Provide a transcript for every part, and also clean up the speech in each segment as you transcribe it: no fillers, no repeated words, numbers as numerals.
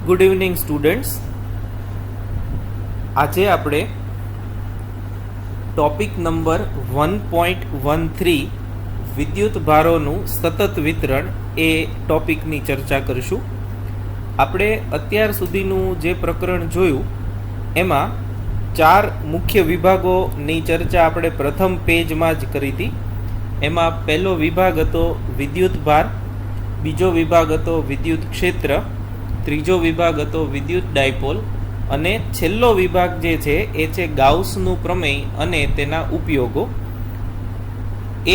Good evening students. આજે આપણે topic number 1.13 વિદ્યુત ભારોનું સતત વિતરણ એ ટોપિકની ચર્ચા કરીશું. આપણે અત્યાર સુધીનું જે પ્રકરણ જોયું એમાં 4 મુખ્ય વિભાગોની ચર્ચા આપણે પ્રથમ પેજમાં જ કરી હતી. એમાં પહેલો વિભાગ હતો વિદ્યુત ભાર, બીજો વિભાગ હતો વિદ્યુત ક્ષેત્ર, ત્રીજો વિભાગ હતો વિદ્યુત ડાયપોલ અને છેલ્લો વિભાગ જે છે એ છે ગાઉસનું પ્રમેય અને તેના ઉપયોગો.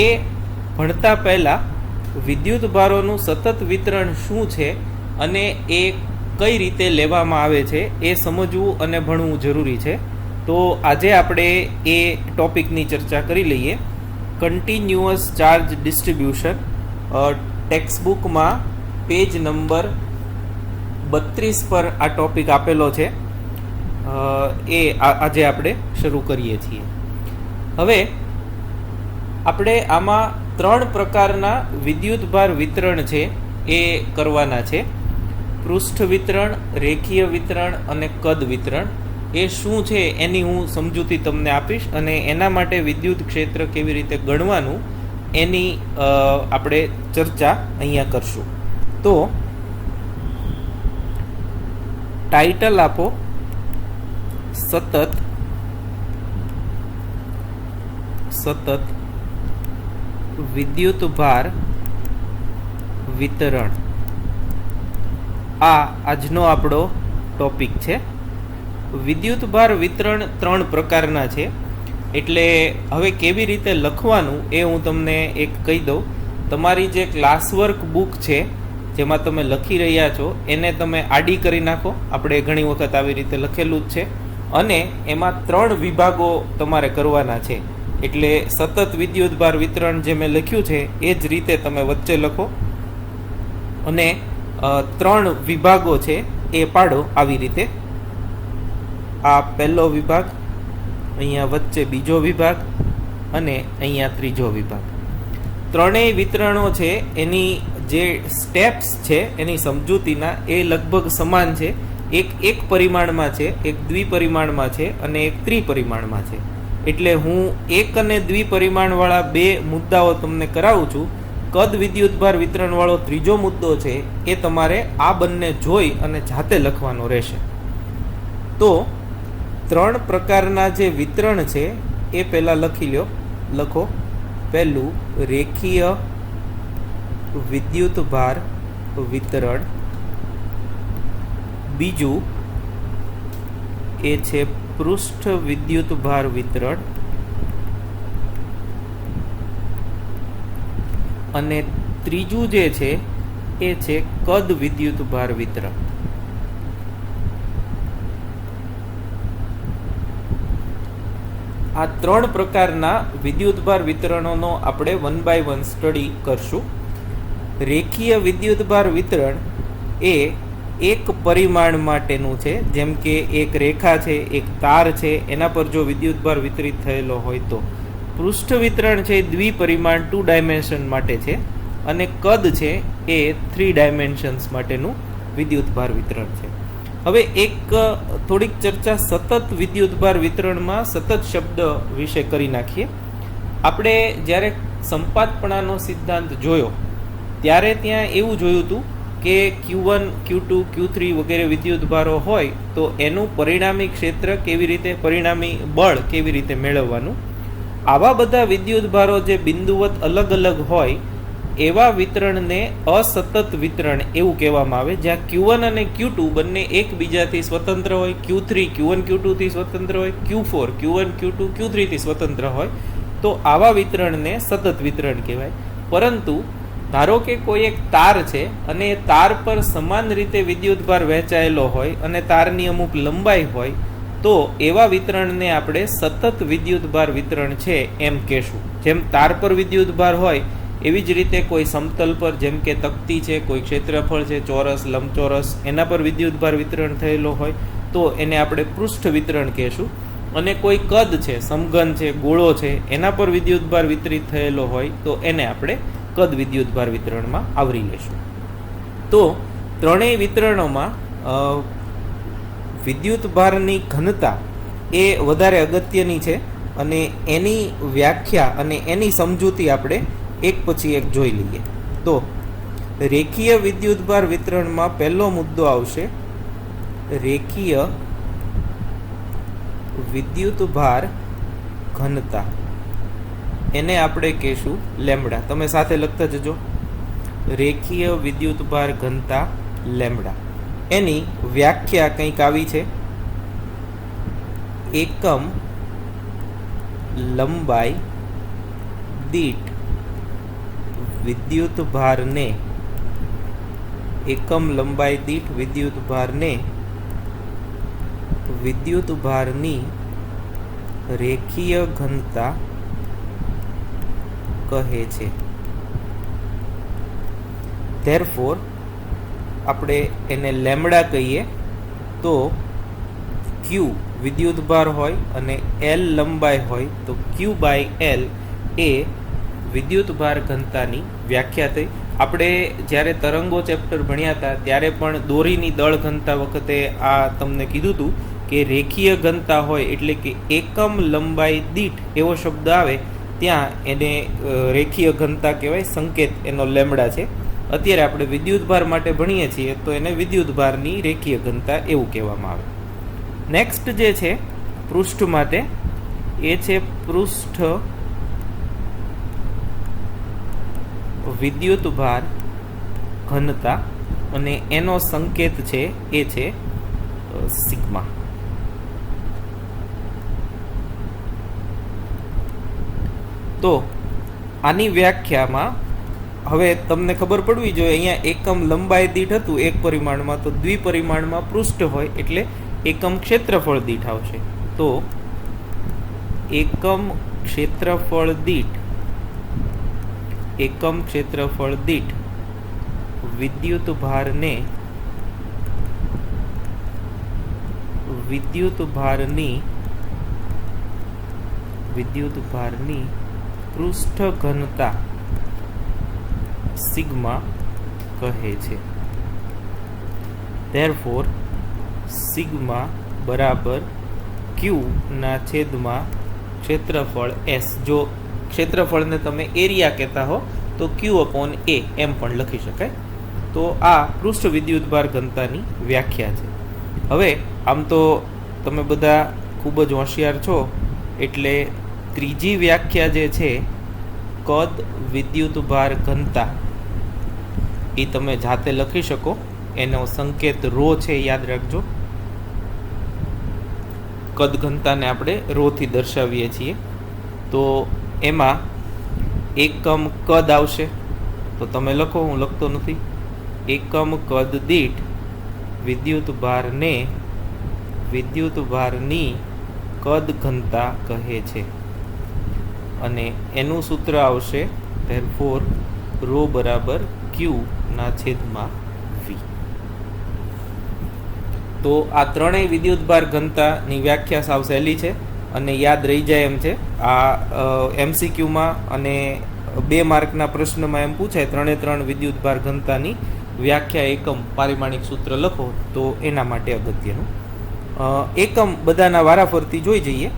એ ભણતા પહેલાં વિદ્યુત ભારોનું સતત વિતરણ શું છે અને એ કઈ રીતે લેવામાં આવે છે એ સમજવું અને ભણવું જરૂરી છે. તો આજે આપણે એ ટોપિકની ચર્ચા કરી લઈએ. કન્ટિન્યુઅસ ચાર્જ ડિસ્ટ્રીબ્યુશન, ટેક્સ્ટબુકમાં પેજ નંબર 32 પર આ ટોપિક આપેલો છે. એ આજે આપણે શરૂ કરીએ છીએ. હવે આપણે આમાં 3 પ્રકારના વિદ્યુત ભાર વિતરણ છે એ કરવાના છે. પૃષ્ઠ વિતરણ, રેખીય વિતરણ અને કદ વિતરણ. એ શું છે એની હું સમજૂતી તમને આપીશ અને એના માટે વિદ્યુત ક્ષેત્ર કેવી રીતે ગણવાનું એની આપણે ચર્ચા અહીંયા કરશું. તો ટાઇટલ આપો સતત વિદ્યુત ભાર વિતરણ. આ આજનો આપણો ટોપિક છે. વિદ્યુત ભાર વિતરણ 3 પ્રકારના છે. એટલે હવે કેવી રીતે લખવાનું એ હું તમને એક કહી દઉં. તમારી જે ક્લાસવર્ક બુક છે જેમાં તમે લખી રહ્યા છો એને તમે આડી કરી નાખો. આપણે ઘણી વખત આવી રીતે લખેલું જ છે. અને એમાં 3 વિભાગો તમારે કરવાના છે. એટલે સતત વિદ્યુત ભાર વિતરણ જે મેં લખ્યું છે એ જ રીતે તમે વચ્ચે લખો અને 3 વિભાગો છે એ પાડો આવી રીતે. આ પહેલો વિભાગ, અહીંયા વચ્ચે બીજો વિભાગ અને અહીંયા ત્રીજો વિભાગ. ત્રણેય વિતરણો છે એની જે સ્ટેપ્સ છે એની સમજૂતીના એ લગભગ સમાન છે. એક પરિમાણમાં છે, એક દ્વિપરિમાણમાં છે અને એક ત્રિપરિમાણમાં છે. એટલે હું એક અને દ્વિપરિમાણવાળા 2 મુદ્દાઓ તમને કરાવું છું. કદ વિદ્યુત ભાર વિતરણવાળો ત્રીજો મુદ્દો છે એ તમારે આ બંને જોઈ અને જાતે લખવાનો રહેશે. તો 3 પ્રકારના જે વિતરણ છે એ પહેલાં લખો. પહેલું રેખીય વિદ્યુત ભાર વિતરણ, બીજું એ છે પૃષ્ઠ વિદ્યુત ભાર વિતરણ અને ત્રીજું જે છે એ છે કદ વિદ્યુત ભાર વિતરણ. આ 3 પ્રકારના વિદ્યુત ભાર વિતરણોનો આપણે 1 by 1 સ્ટડી કરશું. રેખીય વિદ્યુત ભાર વિતરણ એ એક પરિમાણ માટેનું છે. જેમ કે એક રેખા છે, એક તાર છે, એના પર જો વિદ્યુત ભાર વિતરિત થયેલો હોય તો. પૃષ્ઠ વિતરણ છે દ્વિપરિમાણ 2 ડાયમેન્શન માટે છે અને કદ છે એ 3 ડાયમેન્શન્સ માટેનું વિદ્યુત ભાર વિતરણ છે. હવે એક થોડીક ચર્ચા સતત વિદ્યુત ભાર વિતરણમાં સતત શબ્દ વિશે કરી નાખીએ. આપણે જ્યારે સંપાતપણાનો સિદ્ધાંત જોયો ત્યારે ત્યાં એવું જોયું હતું કે Q1, Q2, Q3 વગેરે વિદ્યુત ભારો હોય તો એનું પરિણામી ક્ષેત્ર કેવી રીતે, પરિણામી બળ કેવી રીતે મેળવવાનું. આવા બધા વિદ્યુત ભારો જે બિંદુવત અલગ અલગ હોય એવા વિતરણને અસતત વિતરણ એવું કહેવામાં આવે. જ્યાં Q1 અને Q2 બંને એકબીજાથી સ્વતંત્ર હોય, Q3 Q1 Q2 થી સ્વતંત્ર હોય, Q4 Q1 Q2 Q3 થી સ્વતંત્ર હોય તો આવા વિતરણને સતત વિતરણ કહેવાય. પરંતુ ધારો કે કોઈ એક તાર છે અને એ તાર પર સમાન રીતે વિદ્યુત ભાર વહેંચાયેલો હોય અને તારની અમુક લંબાઈ હોય તો એવા વિતરણને આપણે સતત વિદ્યુત ભાર વિતરણ છે એમ કહેશું. જેમ તાર પર વિદ્યુત ભાર હોય એવી જ રીતે કોઈ સમતલ પર, જેમ કે તકતી છે, કોઈ ક્ષેત્રફળ છે, ચોરસ, લંબચોરસ, એના પર વિદ્યુત ભાર વિતરણ થયેલો હોય તો એને આપણે પૃષ્ઠ વિતરણ કહેશું. અને કોઈ કદ છે, સમઘન છે, ગોળો છે, એના પર વિદ્યુત ભાર વિતરિત થયેલો હોય તો એને આપણે કદ વિદ્યુત ભાર વિતરણમાં આવરી લેશું. તો ત્રણેય વિતરણોમાં વિદ્યુત ભારની ઘનતા એ વધારે અગત્યની છે અને એની વ્યાખ્યા અને એની સમજૂતી આપણે એક પછી એક જોઈ લઈએ. તો રેખીય વિદ્યુતભાર વિતરણમાં પહેલો મુદ્દો આવશે રેખીય વિદ્યુતભાર ઘનતા. એને આપણે કહીશું લેમ્બડા. તમે સાથે લખતા જજો, રેખીય વિદ્યુતભાર ઘનતા લેમ્બડા. એની વ્યાખ્યા કંઈક આવી છે, એકમ લંબાઈ દીઠ વિદ્યુતભારને, એકમ લંબાઈ દીઠ વિદ્યુતભારને વિદ્યુતભારની રેખીય ઘનતા કહે છે. ધેરફોર આપણે એને લેમ્બડા કહીએ તો ક્યુ વિદ્યુતભાર હોય અને એલ લંબાઈ હોય તો ક્યુ બાય એલ એ વિદ્યુતભાર ઘનતાની વ્યાખ્યા થઈ. આપણે જ્યારે તરંગો ચેપ્ટર ભણ્યા હતા ત્યારે પણ દોરીની દળ ઘનતા વખતે આ તમને કીધું હતું કે રેખીય ઘનતા હોય એટલે કે એકમ લંબાઈ દીઠ એવો શબ્દ આવે ત્યાં એને રેખીય ઘનતા કહેવાય, સંકેત એનો લેમ્બડા છે. અત્યારે આપણે વિદ્યુતભાર માટે ભણીએ છીએ તો એને વિદ્યુતભારની રેખીય ઘનતા એવું કહેવામાં આવે. નેક્સ્ટ જે છે પૃષ્ઠ માટે એ છે પૃષ્ઠ વિદ્યુતભાર ઘનતા અને એનો સંકેત છે એ છે સિગ્મા. તો આની વ્યાખ્યામાં હવે તમને ખબર પડવી જોઈએ, અહીંયા એકમ લંબાઈ દીઠ હતું એક પરિમાણમાં, તો દ્વિપરિમાણમાં પૃષ્ઠ હોય એટલે એકમ ક્ષેત્રફળ દીઠ આવશે. તો એકમ ક્ષેત્રફળ દીઠ વિદ્યુતભારની પૃષ્ઠ ઘનતા સિગ્મા કહે છે. ધેરફોર સિગ્મા બરાબર ક્યુ ના છેદમાં ક્ષેત્રફળ એસ. જો ક્ષેત્રફળને તમે એરિયા કહેતા હો તો ક્યુ અપોન એ એમ પણ લખી શકાય. તો આ પૃષ્ઠ વિદ્યુતભાર ઘનતાની વ્યાખ્યા છે. હવે આમ તો તમે બધા ખૂબ જ હોશિયાર છો એટલે ત્રીજી વ્યાખ્યા જે છે કદ વિદ્યુતભાર ઘનતા એ તમે જાતે લખી શકો. એનો સંકેત રો છે, યાદ રાખજો. કદ ઘનતાને આપણે રો થી દર્શાવીએ છીએ. તો એમાં એકમ કદ આવશે તો તમે લખો, હું લખતો નથી. એકમ કદ દીઠ વિદ્યુતભારની કદ ઘનતા કહે છે અને એનું સૂત્ર આવશે ધેરફોર રો બરાબર ક્યુ ના છેદમાં વી. તો આ ત્રણેય વિદ્યુતભાર ઘનતાની વ્યાખ્યા સાવ સહેલી છે અને યાદ રહી જાય એમ છે. આ MCQમાં અને 2 માર્કના પ્રશ્નમાં એમ પૂછાય ત્રણ વિદ્યુતભાર ઘનતાની વ્યાખ્યા એકમ પારિમાણિક સૂત્ર લખો તો એના માટે અગત્યનું. એકમ બધાના વારાફરતી જોઈ જઈએ.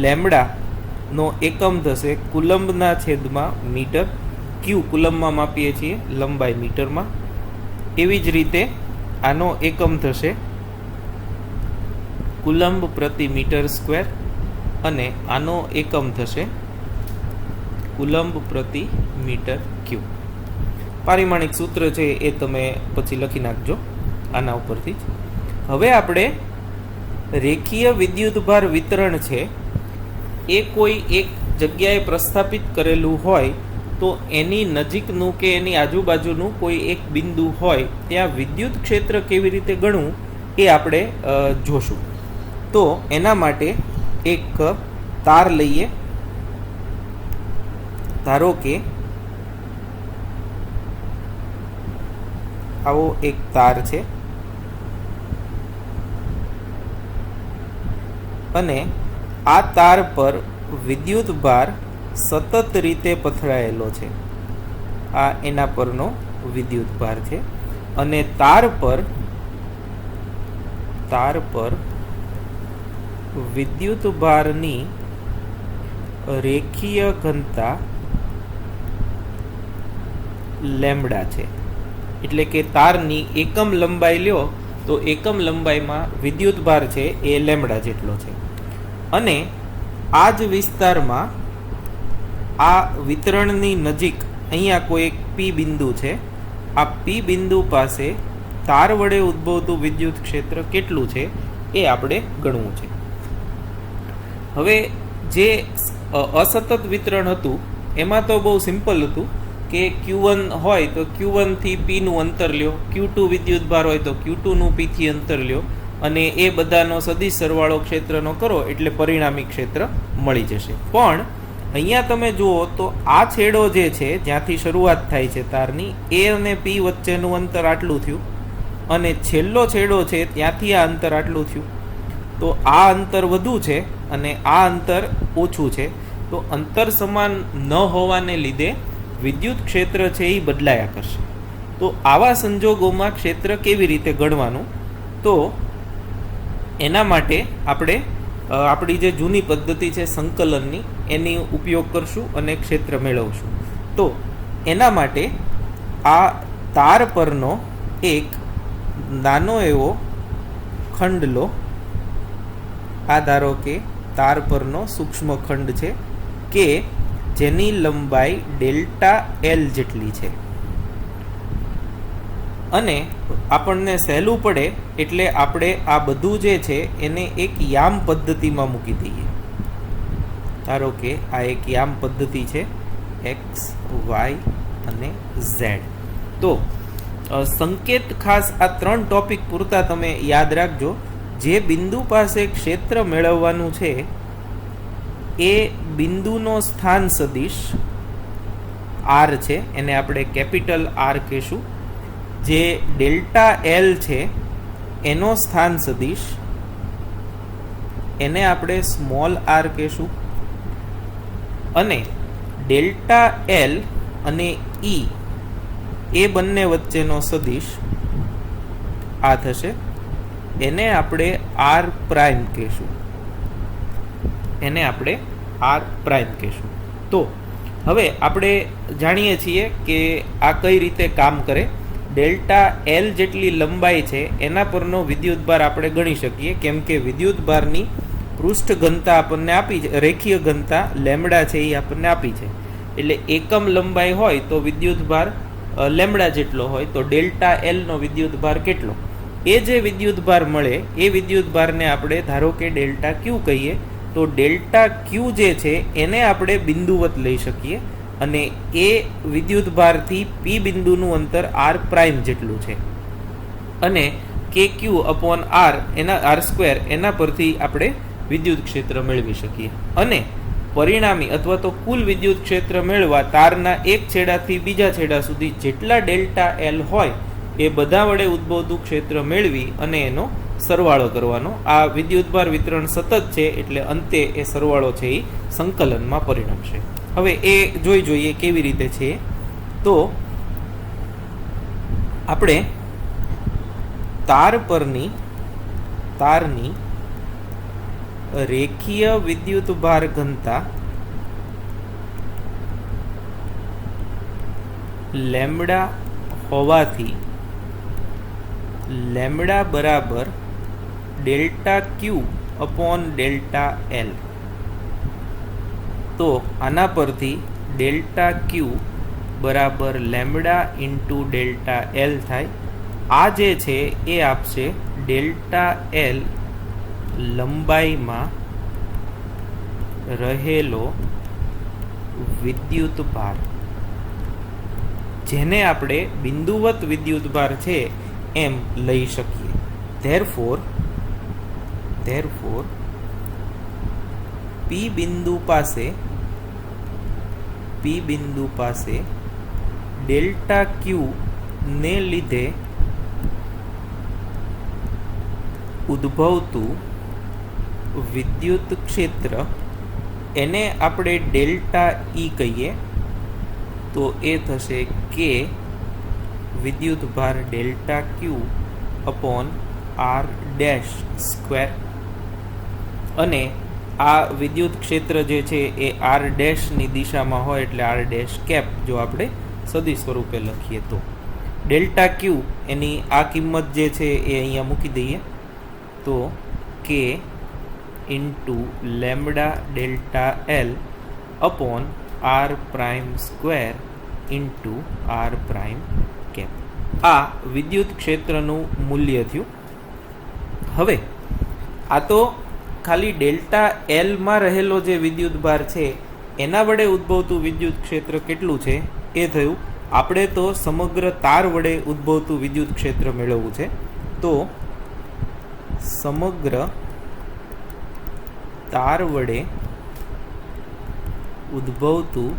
લેમ્બડા નો એકમ થશે કુલંબના છેદમાં મીટર. ક્યુ કુલંબમાં માપીએ છીએ, લંબાઈ મીટરમાં. એવી જ રીતે આનો એકમ થશે કુલંબ પ્રતિ મીટર સ્ક્વેર અને આનો એકમ થશે કુલંબ પ્રતિ મીટર ક્યુબ. પારિમાણિક સૂત્ર છે એ તમે પછી લખી નાખજો આના ઉપરથી જ. હવે આપણે રેખીય વિદ્યુતભાર વિતરણ છે એ કોઈ એક જગ્યાએ પ્રસ્થાપિત કરેલું હોય તો એની નજીકનું કે એની આજુબાજુનું કોઈ એક બિંદુ હોય ત્યાં વિદ્યુત ક્ષેત્ર કેવી રીતે ગણવું એ આપણે જોશું. તો એના માટે એક તાર લઈએ. ધારો કે આવો એક તાર છે અને આ તાર પર વિદ્યુત ભાર સતત રીતે પથરાયેલો છે. આ એના પરનો વિદ્યુત ભાર છે અને તાર પર વિદ્યુત ભારની રેખીય ઘનતા લેમ્બડા છે. એટલે કે તારની એકમ લંબાઈ લ્યો તો એકમ લંબાઈમાં વિદ્યુત ભાર છે એ લેમ્બડા જેટલો છે. અને આ જ વિસ્તારમાં આ વિતરણની નજીક અહીંયા કોઈ એક પી બિંદુ છે. આ પી બિંદુ પાસે તાર વડે ઉદ્ભવતું વિદ્યુત ક્ષેત્ર કેટલું છે એ આપણે ગણવું છે. હવે જે અસતત વિતરણ હતું એમાં તો બહુ સિમ્પલ હતું કે Q1 હોય તો Q1 થી P નું અંતર લ્યો, Q2 વિદ્યુત ભાર હોય તો Q2 નું P થી અંતર લ્યો અને એ બધાનો સદિશ સરવાળો ક્ષેત્રનો કરો એટલે પરિણામી ક્ષેત્ર મળી જશે. પણ અહીંયા તમે જુઓ તો આ છેડો જે છે જ્યાંથી શરૂઆત થાય છે તારની એ અને P વચ્ચેનું અંતર આટલું થયું અને છેલ્લો છેડો છે ત્યાંથી આ અંતર આટલું થયું. તો આ અંતર વધુ છે અને આ અંતર ઓછું છે. તો અંતર સમાન ન હોવાને લીધે વિદ્યુત ક્ષેત્ર છે એ બદલાયા કરશે. તો આવા સંજોગોમાં ક્ષેત્ર કેવી રીતે ગણવાનું? તો એના માટે આપણે આપણી જે જૂની પદ્ધતિ છે સંકલનની એની ઉપયોગ કરશું અને ક્ષેત્ર મેળવશું. તો એના માટે આ તાર પરનો એક નાનો એવો ખંડ લો. આ ધારો કે તાર પરનો સૂક્ષ્મ ખંડ છે કે જેની લંબાઈ ડેલ્ટા એલ જેટલી છે. અને આપણને સહેલું પડે એટલે આપણે આ બધું જે છે એને એક યામ પદ્ધતિમાં મૂકી દઈએ. ધારો કે આ એક યામ પદ્ધતિ છે એક્સ, વાય અને ઝેડ. તો સંકેત ખાસ આ 3 ટોપિક પૂરતા તમે યાદ રાખજો. જે બિંદુ પાસે ક્ષેત્ર મેળવવાનું છે એ બિંદુનો સ્થાન સદિશ આર છે, એને આપણે કેપિટલ આર કહેશું. જે ડેલ્ટા એલ છે એનો સ્થાન સદિશ એને આપણે સ્મોલ આર કહેશું. અને ડેલ્ટા એલ અને ઈ એ બંને વચ્ચેનો સદિશ આ થશે, એને આપણે આર પ્રાઇમ કહેશું. એને આપણે આર પ્રાઇમ કહેશું. તો હવે આપણે જાણીએ છીએ કે આ કઈ રીતે કામ કરે. ડેલ્ટા એલ જેટલી લંબાઈ છે એના પરનો વિદ્યુતભાર આપણે ગણી શકીએ, કેમ કે વિદ્યુતભારની પૃષ્ઠ ઘનતા આપણને આપી છે, રેખીય ઘનતા લેમ્બડા છે એ આપણને આપી છે. એટલે એકમ લંબાઈ હોય તો વિદ્યુતભાર લેમ્બડા જેટલો હોય તો ડેલ્ટા એલનો વિદ્યુતભાર કેટલો? એ જે વિદ્યુતભાર મળે એ વિદ્યુતભારને આપણે ધારો કે ડેલ્ટા ક્યુ કહીએ. તો ડેલ્ટા ક્યુ જે છે એને આપણે બિંદુવત લઈ શકીએ અને એ વિદ્યુતભારથી પી બિંદુનું અંતર આર પ્રાઇમ જેટલું છે. અને કે ક્યુ અપોન આર એના આર સ્ક્વેર એના પરથી આપણે વિદ્યુત ક્ષેત્ર મેળવી શકીએ. અને પરિણામી અથવા તો કુલ વિદ્યુત ક્ષેત્ર મેળવવા તારના એક છેડાથી બીજા છેડા સુધી જેટલા ડેલ્ટા એલ હોય એ બધા વડે ઉદ્ભવતું ક્ષેત્ર મેળવી અને એનો સરવાળો કરવાનો. આ વિદ્યુતભાર વિતરણ સતત છે એટલે અંતે એ સરવાળો છે એ સંકલનમાં પરિણમશે. હવે એ જોઈએ કેવી રીતે છે. તો આપણે તારની રેખીય વિદ્યુતભાર ઘનતા લેમ્બડા હોવાથી લેમ્બડા બરાબર delta Q upon delta L. તો આના પરથી ડેલ્ટા ક્યુ બરાબર લેમ્બડા ઇન્ટુ ડેલ્ટા એલ થાય. આ જે છે એ આપશે ડેલ્ટા એલ લંબાઈમાં રહેલો વિદ્યુતભાર, જેને આપણે બિંદુવત વિદ્યુતભાર છે એમ લઈ શકીએ. ધેરફોર પી બિંદુ પાસે ડેલ્ટા ક્યુ ને લીધે ઉદ્ભવતું વિદ્યુત ક્ષેત્ર એને આપણે ડેલ્ટા ઈ કહીએ. તો એ થશે કે વિદ્યુત ભાર delta Q upon R dash square, અને આ વિદ્યુત ક્ષેત્ર જે છે એ આર ડેશની દિશામાં હોય એટલે આર ડેશ કેપ જો આપણે સદિશ સ્વરૂપે લખીએ તો ડેલ્ટા ક્યુ એની આ કિંમત જે છે એ અહીંયા મૂકી દઈએ તો કે into lambda delta L upon R prime square into R prime cap. આ વિદ્યુત ક્ષેત્રનું મૂલ્ય થયું. હવે આ તો ખાલી ડેલ્ટા એલમાં રહેલો જે વિદ્યુત ભાર છે એના વડે ઉદ્ભવતું વિદ્યુત ક્ષેત્ર કેટલું છે એ થયું. આપણે તો સમગ્ર તાર વડે ઉદ્ભવતું વિદ્યુત ક્ષેત્ર મેળવવું છે. તો સમગ્ર તાર વડે ઉદ્ભવતું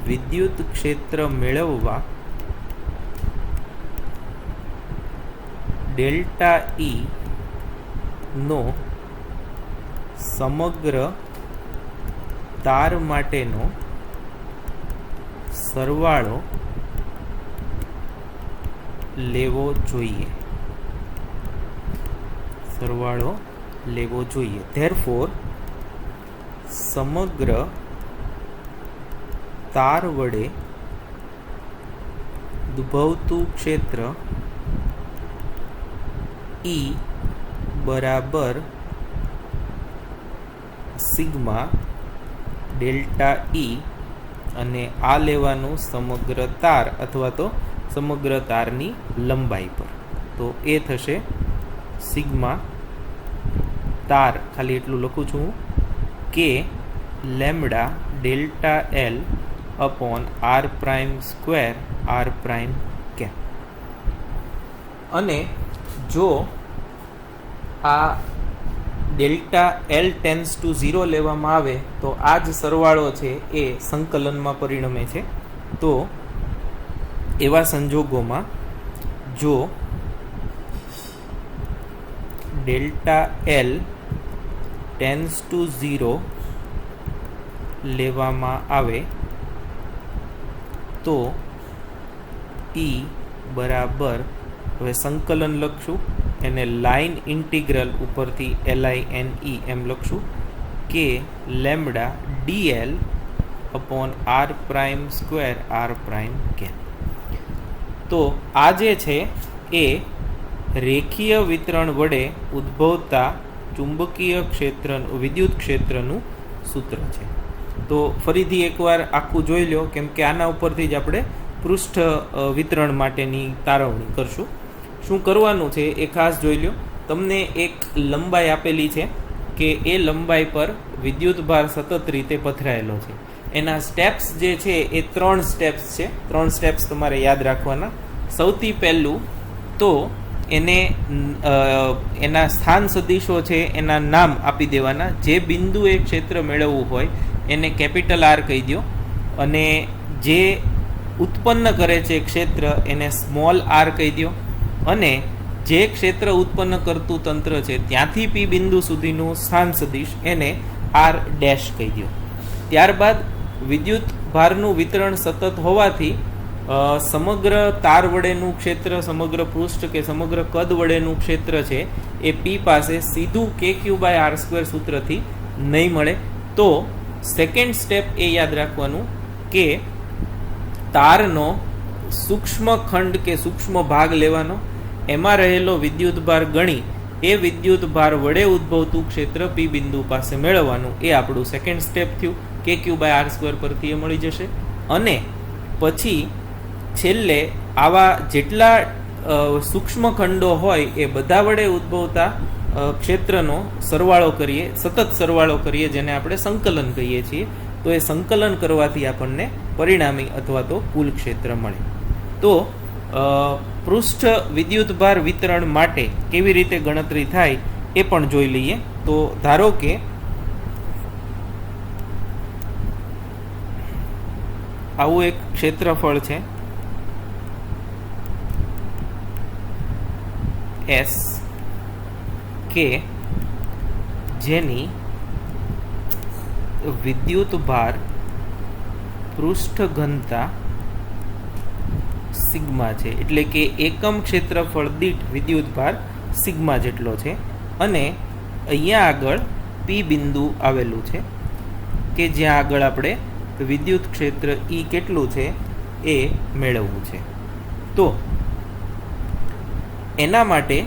વિદ્યુત ક્ષેત્ર મેળવવા ડેલ્ટા ઈ નો સમગ્ર તાર માટેનો સરવાળો લેવો જોઈએ. ધેરફોર સમગ્ર તાર વડે ઉદ્ભવતું ક્ષેત્ર E બરાબર સિગ્મા ડેલ્ટા ઈ, અને આ લેવાનું સમગ્ર તાર અથવા તો સમગ્ર તારની લંબાઈ પર. તો એ થશે સિગ્મા તાર, ખાલી એટલું લખું છું કે lambda delta L upon R prime square R prime cap. અને જો આ ડેલ્ટા એલ ટેન્સ ટુ 0 લેવામાં આવે તો આ જ સરવાળો છે એ સંકલનમાં પરિણમે છે. તો એવા સંજોગોમાં જો ડેલ્ટા એલ ટેન્સ ટુ 0 લેવામાં આવે તો E બરાબર, હવે સંકલન લખશું એને લાઇન ઇન્ટિગ્રલ ઉપરથી LINE એમ લખશું કે lambda DL upon R prime square R prime cap. તો આ જે છે એ રેખીય વિતરણ વડે ઉદ્ભવતા ચુંબકીય ક્ષેત્ર વિદ્યુત ક્ષેત્રનું સૂત્ર છે. તો ફરીથી એકવાર આખું જોઈ લો, કેમ કે આના ઉપરથી જ આપણે પૃષ્ઠ વિતરણ માટેની તારવણી કરશું. શું કરવાનું છે એ ખાસ જોઈ લો. તમને એક લંબાઈ આપેલી છે કે એ લંબાઈ પર વિદ્યુત ભાર સતત રીતે પથરાયેલો છે. એના સ્ટેપ્સ જે છે એ 3 સ્ટેપ્સ છે. 3 સ્ટેપ્સ તમારે યાદ રાખવાના. સૌથી પહેલું તો એને એના સ્થાન સદિશો છે એના નામ આપી દેવાના. જે બિંદુએ ક્ષેત્ર મેળવવું હોય એને કેપિટલ આર કહી દો, અને જે ઉત્પન્ન કરે છે ક્ષેત્ર એને સ્મોલ આર કહી દો, અને જે ક્ષેત્ર ઉત્પન્ન કરતું તંત્ર છે ત્યાંથી પી બિંદુ સુધીનું સ્થાન સદિશ એને આર ડેશ કહી દો. ત્યારબાદ વિદ્યુત ભારનું વિતરણ સતત હોવાથી સમગ્ર તાર વડેનું ક્ષેત્ર, સમગ્ર પૃષ્ઠ કે સમગ્ર કદ વડેનું ક્ષેત્ર છે એ પી પાસે સીધું KQ/R² સૂત્રથી નહીં મળે. તો સેકન્ડ સ્ટેપ એ યાદ રાખવાનું કે તારનો સૂક્ષ્મ ખંડ કે સૂક્ષ્મ ભાગ લેવાનો, એમાં રહેલો વિદ્યુત ભાર ગણી એ વિદ્યુત ભાર વડે ઉદ્ભવતું ક્ષેત્ર પી બિંદુ પાસે મેળવવાનું. એ આપણું સેકન્ડ સ્ટેપ થયું. KQ/R² પરથી એ મળી જશે. અને પછી છેલ્લે આવા જેટલા સૂક્ષ્મ ખંડો હોય એ બધા વડે ઉદ્ભવતા ક્ષેત્રનો સરવાળો કરીએ, સતત સરવાળો કરીએ, જેને આપણે સંકલન કહીએ છીએ. તો એ સંકલન કરવાથી આપણને પરિણામી અથવા તો કુલ ક્ષેત્ર મળે. તો પૃષ્ઠ વિદ્યુત ભાર વિતરણ માટે કેવી રીતે ગણતરી થાય એ પણ જોઈ લઈએ. તો ધારો કે આવું એક ક્ષેત્રફળ છે S કે જેની વિદ્યુત ભાર પૃષ્ઠ ઘનતા સિગ્મા છે, એટલે કે એકમ ક્ષેત્રફળ દીઠ વિદ્યુતભાર સિગ્મા જેટલો છે. અને અહીંયા આગળ પી બિંદુ આવેલું છે કે જ્યાં આગળ આપણે વિદ્યુત ક્ષેત્ર ઈ કેટલું છે એ મેળવવું છે. તો એના માટે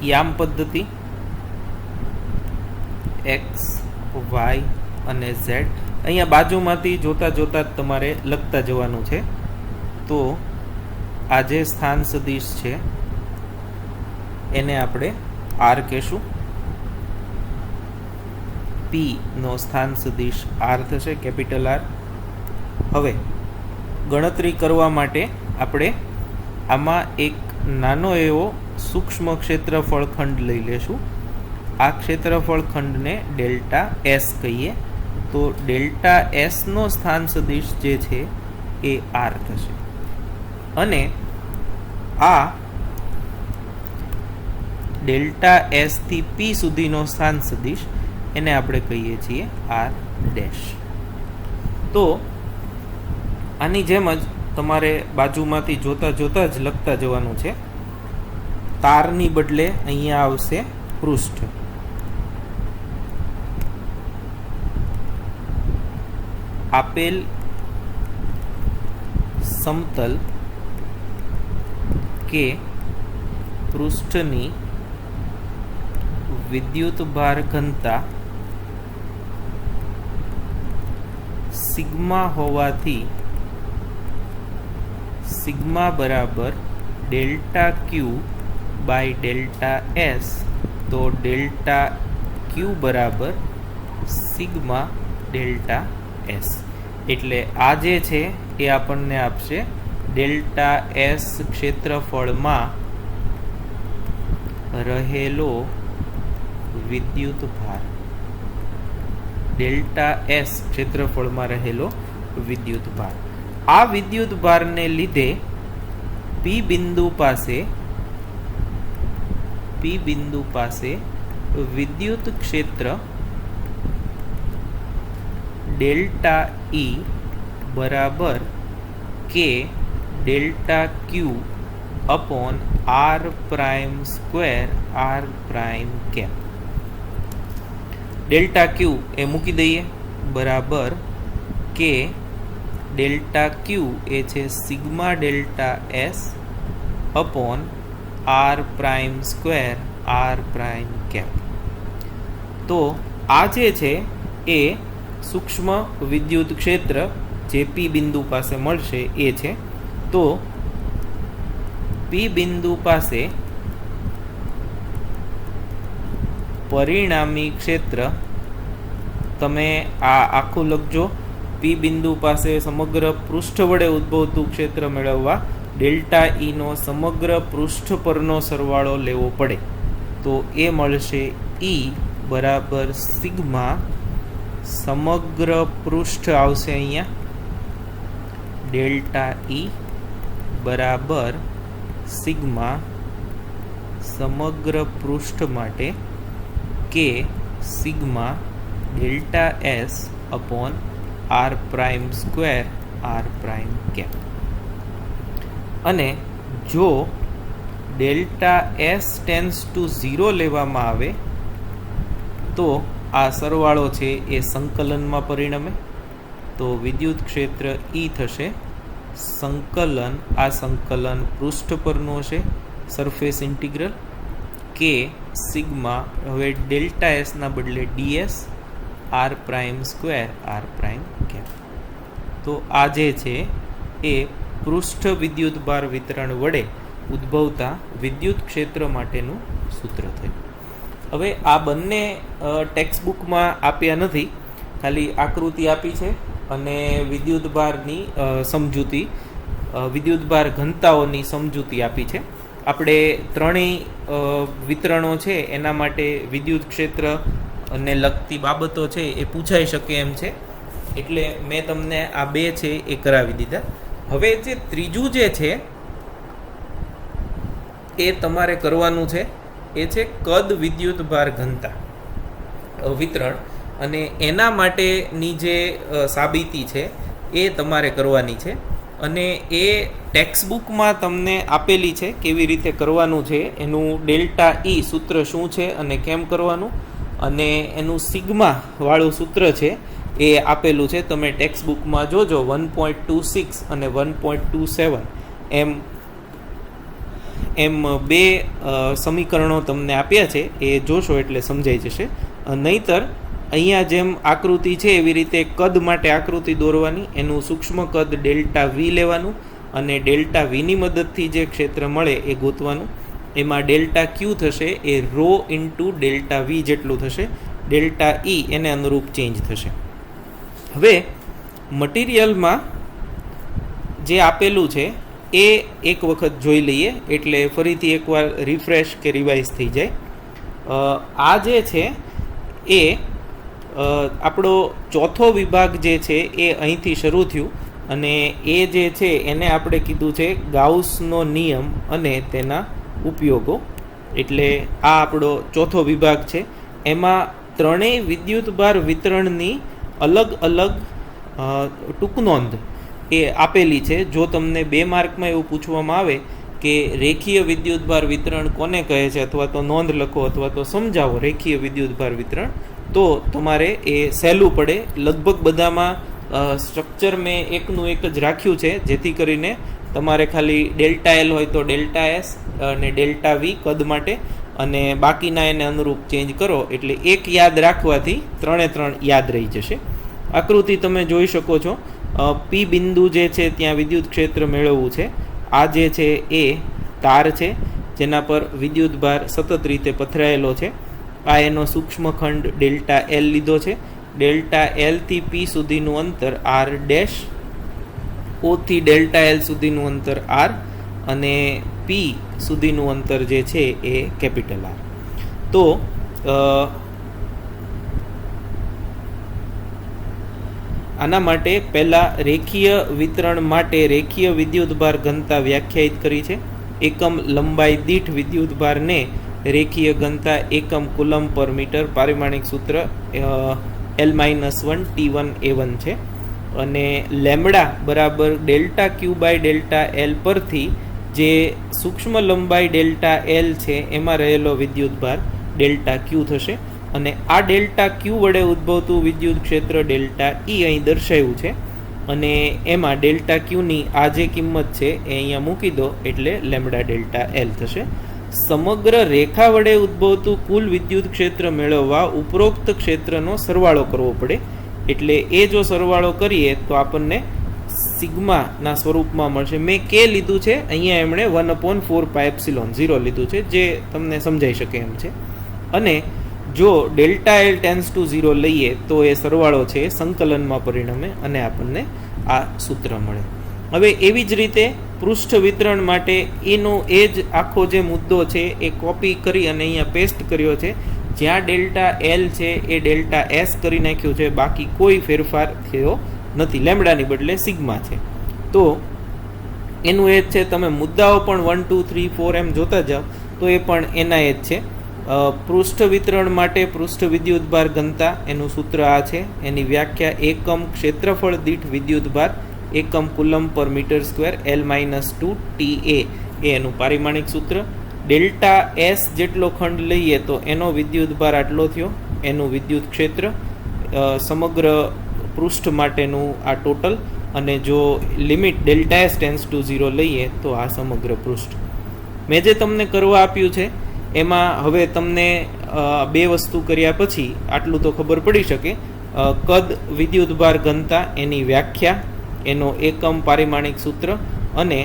યામ પદ્ધતિ એક્સ, વાય અને ઝેડ અહીંયા બાજુમાંથી જોતા જોતા જ તમારે લખતા જવાનું છે. તો આ જે સ્થાન સદિશ છે એને આપણે આર કહેશું. પી નો સ્થાન સદિશ આર થશે, કેપિટલ આર. હવે ગણતરી કરવા માટે આપણે આમાં એક નાનો એવો સૂક્ષ્મ ક્ષેત્રફળ ખંડ લઈ લેશું. આ ક્ષેત્રફળ ખંડને ડેલ્ટા એસ કહીએ. તો ડેલ્ટા એસ નો સ્થાન સદિશ જે છે એ આર થશે. અને આ ડેલ્ટા એસ થી પી સુધીનો સ્થાન સદિશ એને આપણે કહીએ છીએ આર ડેશ. તો આની જેમ જ તમારે બાજુમાંથી જોતા જોતા જ લખતા જવાનું છે. તારની બદલે અહીંયા આવશે પૃષ્ઠ. આપેલ સમતલ કે પૃષ્ઠની વિદ્યુતભાર ઘનતા સિગ્મા હોવાથી સિગ્મા બરાબર delta Q by delta S. તો ડેલ્ટા ક્યુ બરાબર સિગ્મા ડેલ્ટા એસ. એટલે આ જે છે એ આપણને આપશે ડેલ્ટા એસ ક્ષેત્રફળમાં રહેલો વિદ્યુતભાર. ડેલ્ટા એસ ક્ષેત્રફળમાં રહેલો વિદ્યુતભાર. આ વિદ્યુતભારને લીધે પી બિંદુ પાસે વિદ્યુત ક્ષેત્ર ડેલ્ટા ઈ બરાબર કે delta Q upon R prime square R prime cap. Delta Q એ મૂકી દઈએ બરાબર કે ડેલ્ટા ક્યુ એ છે sigma delta S upon R prime square R prime cap. તો આ જે છે એ સૂક્ષ્મ વિદ્યુત ક્ષેત્ર જે પી બિંદુ પાસે મળશે એ છે. તો પી બિંદુ પાસે પરિણામી ક્ષેત્ર, તમે આ આખું લખજો. પી બિંદુ પાસે સમગ્ર પૃષ્ઠ વડે ઉદ્ભવતું ક્ષેત્ર મેળવવા ડેલ્ટા ઈ નો સમગ્ર પૃષ્ઠ પરનો સરવાળો લેવો પડે. તો એ મળશે ઈ બરાબર સિગ્મા સમગ્ર પૃષ્ઠ આવશે અહીંયા ડેલ્ટા ઈ બરાબર સિગ્મા સમગ્ર પૃષ્ઠ માટે કે sigma delta S upon R prime square R prime cap. અને જો ડેલ્ટા એસ ટેન્સ ટુ 0 લેવામાં આવે તો આ સરવાળો છે એ સંકલનમાં પરિણમે. તો વિદ્યુત ક્ષેત્ર ઈ થશે સંકલન, આ સંકલન પૃષ્ઠ પરનું હશે, સરફેસ ઇન્ટિગ્રલ કે સિગ્મા, હવે ડેલ્ટા એસના બદલે DS R prime square R prime cap. તો આ જે છે એ પૃષ્ઠ વિદ્યુતભાર વિતરણ વડે ઉદ્ભવતા વિદ્યુત ક્ષેત્ર માટેનું સૂત્ર થયું. હવે આ બંને ટેક્સ્ટબુકમાં આપ્યા નથી, ખાલી આકૃતિ આપી છે અને વિદ્યુતભારની સમજૂતી, વિદ્યુતભાર ઘનતાઓની સમજૂતી આપી છે. આપણે ત્રણેય વિતરણો છે એના માટે વિદ્યુત ક્ષેત્ર અને લગતી બાબતો છે એ પૂછાઈ શકે એમ છે, એટલે મેં તમને આ બે છે એ કરાવી દીધા. હવે જે ત્રીજું જે છે એ તમારે કરવાનું છે એ છે કદ વિદ્યુતભાર ઘનતા વિતરણ, અને એના માટેની જે સાબિતી છે એ તમારે કરવાની છે. અને એ ટેક્સ્ટબુકમાં તમને આપેલી છે કેવી રીતે કરવાનું છે, એનું ડેલ્ટા ઈ સૂત્ર શું છે અને કેમ કરવાનું, અને એનું સિગ્મા વાળું સૂત્ર છે એ આપેલું છે. તમે ટેક્સ્ટબુકમાં જોજો 1.26 અને 1.27 એમ બે સમીકરણો તમને આપ્યા છે, એ જોશો એટલે સમજાઈ જશે. નહીતર અહીંયા જેમ આકૃતિ છે એવી રીતે કદ માટે આકૃતિ દોરવાની, એનું સૂક્ષ્મ કદ ડેલ્ટા વી લેવાનું અને ડેલ્ટા વીની મદદથી જે ક્ષેત્ર મળે એ ગોતવાનું. એમાં ડેલ્ટા ક્યુ થશે એ રો ઇન્ટુ ડેલ્ટા વી જેટલું થશે. ડેલ્ટા ઈ એને અનુરૂપ ચેન્જ થશે. હવે મટીરિયલમાં જે આપેલું છે એ એક વખત જોઈ લઈએ એટલે ફરીથી એકવાર રિફ્રેશ કે રિવાઇઝ થઈ જાય. આ જે છે એ આપણો ચોથો વિભાગ જે છે એ અહીંથી શરૂ થયું અને એ જે છે એને આપણે કીધું છે ગાઉસનો નિયમ અને તેના ઉપયોગો. એટલે આ આપણો ચોથો વિભાગ છે. એમાં ત્રણેય વિદ્યુતભાર વિતરણની અલગ અલગ ટૂંકનોંધ એ આપેલી છે. જો તમને 2 માર્કમાં એવું પૂછવામાં આવે કે રેખીય વિદ્યુતભાર વિતરણ કોને કહે છે, અથવા તો નોંધ લખો અથવા તો સમજાવો રેખીય વિદ્યુતભાર વિતરણ, તો તમારે એ સહેલું પડે. લગભગ બધામાં સ્ટ્રક્ચર મેં એકનું એક જ રાખ્યું છે, જેથી કરીને તમારે ખાલી ડેલ્ટા એલ હોય તો ડેલ્ટા એસ અને ડેલ્ટા વી કદ માટે, અને બાકીના એને અનુરૂપ ચેન્જ કરો એટલે એક યાદ રાખવાથી 3 યાદ રહી જશે. આકૃતિ તમે જોઈ શકો છો. પી બિંદુ જે છે ત્યાં વિદ્યુત ક્ષેત્ર મેળવવું છે. આ જે છે એ તાર છે જેના પર વિદ્યુતભાર સતત રીતે પથરાયેલો છે. આ એનો સૂક્ષ્મ ખંડ ડેલ્ટા એલ લીધો છે. ડેલ્ટા એલ થી પી સુધીનું અંતર આર ડેશ, ઓ થી ડેલ્ટા એલ સુધીનું અંતર આર, અને પી સુધીનું અંતર જે છે એ કેપિટલ આર. તો આના માટે પહેલાં રેખીય વિતરણ માટે રેખીય વિદ્યુતભાર ઘનતા વ્યાખ્યાયિત કરી છે. એકમ લંબાઈ દીઠ વિદ્યુતભારને રેખીય ઘનતા એકમ કુલમ પર મીટર, પારિમાણિક સૂત્ર L-1 T1 A1 છે. અને લેમ્બડા બરાબર delta Q by delta L પરથી જે સૂક્ષ્મ લંબાઈ ડેલ્ટા એલ છે એમાં રહેલો વિદ્યુતભાર ડેલ્ટા ક્યુ થશે. અને આ ડેલ્ટા ક્યુ વડે ઉદ્ભવતું વિદ્યુત ક્ષેત્ર ડેલ્ટા ઈ અહીં દર્શાવ્યું છે. અને એમાં ડેલ્ટા ક્યુની આ જે કિંમત છે એ અહીંયા મૂકી દો એટલે લેમ્બડા ડેલ્ટા એલ થશે. સમગ્ર રેખા વડે ઉદ્ભવતું કુલ વિદ્યુત ક્ષેત્ર મેળવવા ઉપરોક્ત ક્ષેત્રનો સરવાળો કરવો પડે. એટલે એ જો સરવાળો કરીએ તો આપણને સિગ્માના સ્વરૂપમાં મળશે. મેં કે લીધું છે, અહીંયા એમણે 1/4πε0 લીધું છે, જે તમને સમજાઈ શકે એમ છે. અને જો ડેલ્ટા એલ ટેન્સ ટુ 0 લઈએ તો એ સરવાળો છે સંકલનમાં પરિણમે અને આપણને આ સૂત્ર મળે. હવે એવી જ રીતે પૃષ્ઠ વિતરણ માટે એનો એ જ આખો જે મુદ્દો છે એ કોપી કરી અને અહીંયા પેસ્ટ કર્યો છે. જ્યાં ડેલ્ટા એલ છે એ ડેલ્ટા એસ કરી નાખ્યું છે, બાકી કોઈ ફેરફાર થયો નથી. લેમ્બડાની બદલે સિગ્મા છે. તો એનું એ જ છે. તમે મુદ્દાઓ પણ 1, 2, 3, 4 એમ જોતા જાઓ તો એ પણ એના એ જ છે. પૃષ્ઠ વિતરણ માટે પૃષ્ઠ વિદ્યુતભાર ઘનતા એનું સૂત્ર આ છે. એની વ્યાખ્યા એકમ ક્ષેત્રફળ દીઠ વિદ્યુતભાર એકમ કુલમ પર મીટર સ્ક્વેર L-2 TA એ એનું પારિમાણિક સૂત્ર. ડેલ્ટા એસ જેટલો ખંડ લઈએ તો એનો વિદ્યુતભાર આટલો થયો, એનું વિદ્યુત ક્ષેત્ર સમગ્ર પૃષ્ઠ માટેનું આ ટોટલ. અને જો limit delta S tense two 0 લઈએ તો આ સમગ્ર પૃષ્ઠ. મેં જે તમને કરવા આપ્યું છે એમાં હવે તમને 2 વસ્તુ કર્યા પછી આટલું તો ખબર પડી શકે. કદ વિદ્યુતભાર ઘનતા એની વ્યાખ્યા, એનો એકમ પારિમાણિક સૂત્ર, અને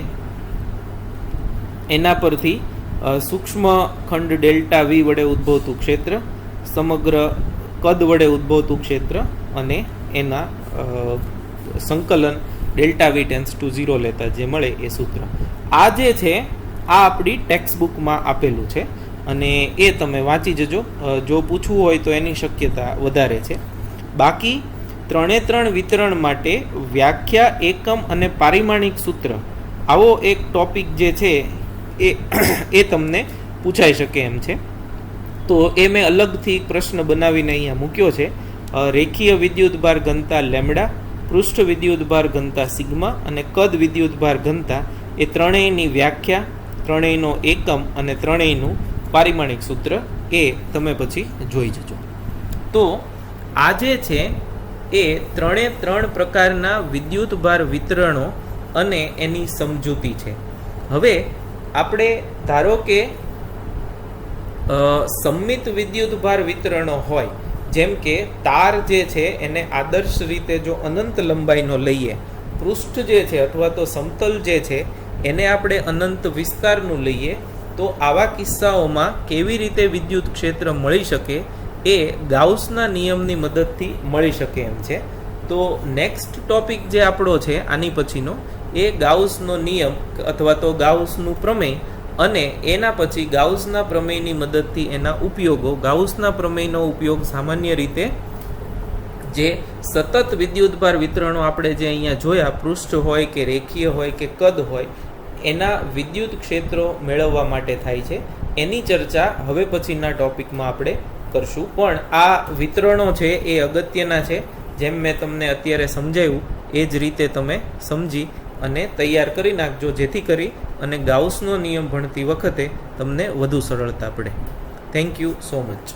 એના પરથી સૂક્ષ્મ ખંડ ડેલ્ટા વી વડે ઉદ્ભવતું ક્ષેત્ર, સમગ્ર કદ વડે ઉદ્ભવતું ક્ષેત્ર અને એના સંકલન ડેલ્ટા વી ટેન્સ ટુ 0 લેતા જે મળે એ સૂત્ર. આ જે છે આ આપણી ટેક્સ્ટ બુકમાં આપેલું છે અને એ તમે વાંચી જજો. જો પૂછવું હોય તો એની શક્યતા વધારે છે. બાકી 3 વિતરણ માટે વ્યાખ્યા, એકમ અને પારિમાણિક સૂત્ર આવો એક ટોપિક જે છે એ તમને પૂછાઈ શકે એમ છે. તો એ મેં અલગથી પ્રશ્ન બનાવીને અહીંયા મૂક્યો છે. રેખીય વિદ્યુતભાર ઘનતા લેમ્બડા, પૃષ્ઠ વિદ્યુતભાર ઘનતા સિગ્મા અને કદ વિદ્યુતભાર ઘનતા એ ત્રણેયની વ્યાખ્યા, ત્રણેયનો એકમ અને ત્રણેયનું પારિમાણિક સૂત્ર એ તમે પછી જોઈ જજો. તો આ જે છે એ ત્રણ પ્રકારના વિદ્યુતભાર વિતરણો અને એની સમજૂતી છે. હવે આપણે ધારો કે સંમિત વિદ્યુતભાર વિતરણો હોય, જેમ કે તાર જે છે એને આદર્શ રીતે જો અનંત લંબાઈનો લઈએ, પૃષ્ઠ જે છે અથવા તો સમતલ જે છે એને આપણે અનંત વિસ્તારનું લઈએ, તો આવા કિસ્સાઓમાં કેવી રીતે વિદ્યુત ક્ષેત્ર મળી શકે એ ગાઉસના નિયમની મદદથી મળી શકે એમ છે. તો નેક્સ્ટ ટોપિક જે આપણો છે આની પછીનો એ ગાઉસનો નિયમ અથવા તો ગાઉસનું પ્રમેય અને એના પછી ગાઉસના પ્રમેયની મદદથી એના ઉપયોગો. ગાઉસના પ્રમેયનો ઉપયોગ સામાન્ય રીતે જે સતત વિદ્યુતભાર વિતરણો આપણે જે અહીંયા જોયા, પૃષ્ઠ હોય કે રેખીય હોય કે કદ હોય, એના વિદ્યુત ક્ષેત્રો મેળવવા માટે થાય છે. એની ચર્ચા હવે પછીના ટોપિકમાં આપણે કરશું. પણ આ વિતરણો છે એ અગત્યના છે. જેમ મેં તમને અત્યારે સમજાવ્યું એ જ રીતે તમે સમજી અને તૈયાર કરી નાખજો, જેથી કરી અને ગાઉસનો નિયમ ભણતી વખતે તમને વધુ સરળતા પડે. Thank you so much.